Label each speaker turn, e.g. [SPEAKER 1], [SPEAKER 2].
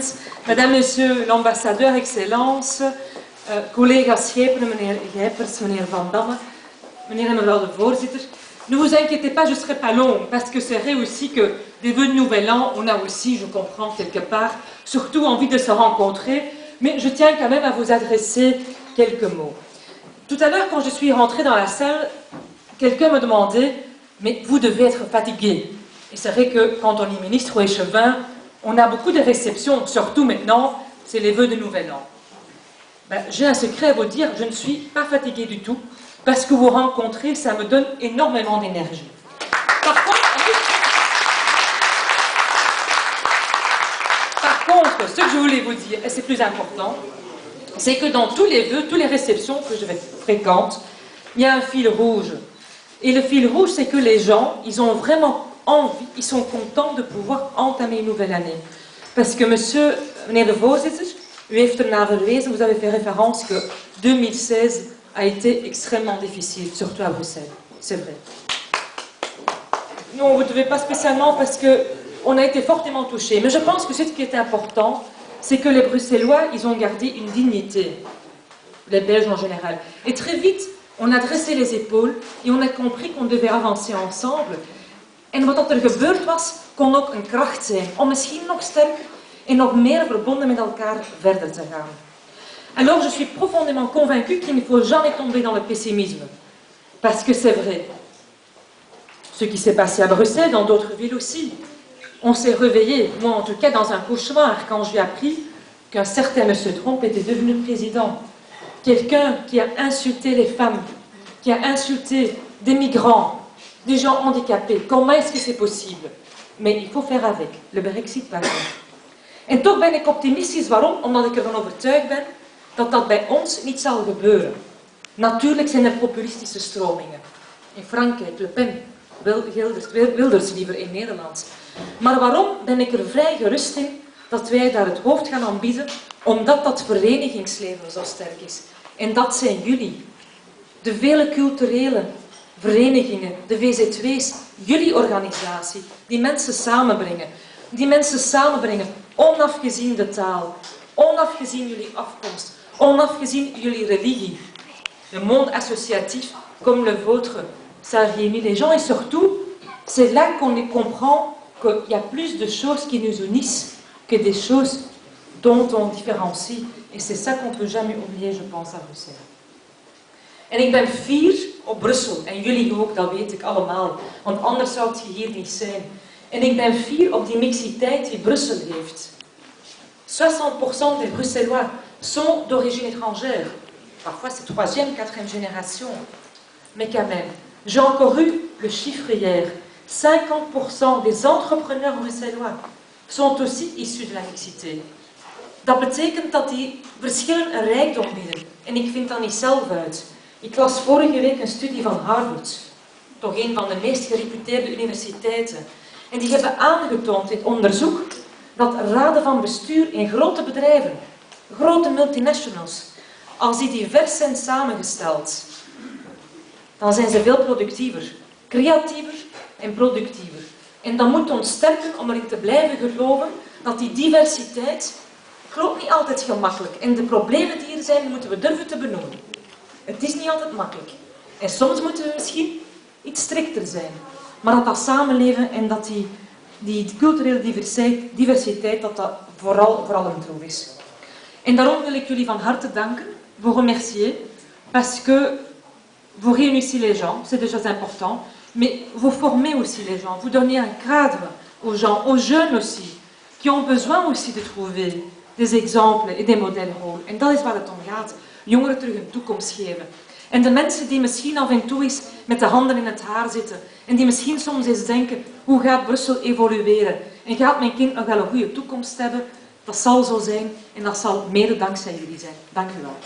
[SPEAKER 1] parlement, Madame, Monsieur l'ambassadeur, Excellence, collega's Schepenen, meneer Gijpers, meneer Van Damme, meneer et mevrouw de voorzitter. Ne vous inquiétez pas, je ne serai pas longue, parce que c'est vrai aussi que des vœux de nouvel an, on a aussi, je comprends quelque part, surtout envie de se rencontrer, mais je tiens quand même à vous adresser quelques mots. Tout à l'heure, quand je suis rentrée dans la salle, quelqu'un me demandait « mais vous devez être fatigué ». Et c'est vrai que quand on est ministre ou échevin, on a beaucoup de réceptions, surtout maintenant, c'est les vœux de nouvel an. Ben, j'ai un secret à vous dire, je ne suis pas fatiguée du tout, parce que vous rencontrer, ça me donne énormément d'énergie. Par contre, ce que je voulais vous dire, et c'est plus important, c'est que dans tous les vœux, toutes les réceptions que je fréquente, il y a un fil rouge. Et le fil rouge, c'est que les gens, ils ont vraiment envie, ils sont contents de pouvoir entamer une nouvelle année. Parce que meneer de voorzitter, u heeft ernaar verwezen, vous avez fait référence que 2016 a été extrêmement difficile, surtout à Bruxelles. C'est vrai. Non, vous ne devez pas spécialement parce qu'on a été fortement touchés. Mais je pense que ce qui est important, c'est que les Bruxellois, ils ont gardé une dignité. Les Belges en général. Et très vite, on a dressé les épaules et on a compris qu'on devait avancer ensemble. En wat er gebeurd was, kon ook een kracht zijn om misschien nog sterker en nog meer verbonden met elkaar verder te gaan. Alors je suis profondément convaincue qu'il ne faut jamais tomber dans le pessimisme. Parce que c'est vrai. Ce qui s'est passé à Bruxelles, dans d'autres villes aussi. On s'est réveillé, moi en tout cas dans un cauchemar, quand j'ai appris qu'un certain M. Trump était devenu président. Quelqu'un qui a insulté les femmes, qui a insulté des migrants, des gens handicapés. Comment est-ce que c'est possible? Mais il faut faire avec. Le Brexit va doen. En toch ben ik optimistisch. Waarom? Omdat ik ervan overtuigd ben dat dat bij ons niet zal gebeuren. Natuurlijk zijn er populistische stromingen. In Frankrijk, Le Pen, Wilders liever in Nederland. Maar waarom ben ik er vrij gerust in dat wij daar het hoofd gaan aanbieden? Omdat dat verenigingsleven zo sterk is. En dat zijn jullie. De vele culturele verenigingen, de VZW's, jullie organisatie, die mensen samenbrengen. Die mensen samenbrengen, onafgezien de taal, onafgezien jullie afkomst, onafgezien jullie religie. Le monde associatif, comme le vôtre, ça réunit les gens et surtout, c'est là qu'on comprend qu'il y a plus de choses qui nous unissent que des choses dont on différencie. Et c'est ça qu'on ne peut jamais oublier, je pense, à Bruxelles. En ik ben fier op Brussel, en jullie ook, dat weet ik allemaal, want anders zou het hier niet zijn. En ik ben fier op die mixiteit die Brussel heeft. 60% des Bruxellois sont d'origine étrangère. Parfois c'est 3e, 4e génération. Mais quand même, j'ai encore eu le chiffre hier. 50% des entrepreneurs bruxellois sont aussi issus de la mixité. Dat betekent dat die verschillen een rijkdom bieden. En ik vind dat niet zelf uit. Ik las vorige week een studie van Harvard. Toch een van de meest gereputeerde universiteiten. En die hebben aangetoond in onderzoek dat raden van bestuur in grote bedrijven, grote multinationals, als die divers zijn samengesteld, dan zijn ze veel productiever, creatiever en productiever. En dat moet ons sterken om erin te blijven geloven dat die diversiteit loopt niet altijd gemakkelijk. En de problemen die er zijn, moeten we durven te benoemen. Het is niet altijd makkelijk. En soms moeten we misschien iets strikter zijn. Maar dat samenleven en dat die culturele diversiteit, dat vooral een troef is. En daarom wil ik jullie van harte danken, vous remercier, parce que vous réunissez les gens, c'est déjà important, mais vous formez aussi les gens, vous donnez un cadre aux gens, aux jeunes aussi, qui ont besoin aussi de trouver des exemples et des modèles rôles. En dat is waar het om gaat, jongeren terug een toekomst geven. En de mensen die misschien af en toe eens met de handen in het haar zitten en die misschien soms eens denken, hoe gaat Brussel evolueren? En gaat mijn kind nog wel een goede toekomst hebben? Dat zal zo zijn en dat zal mede dankzij jullie zijn. Dank u wel.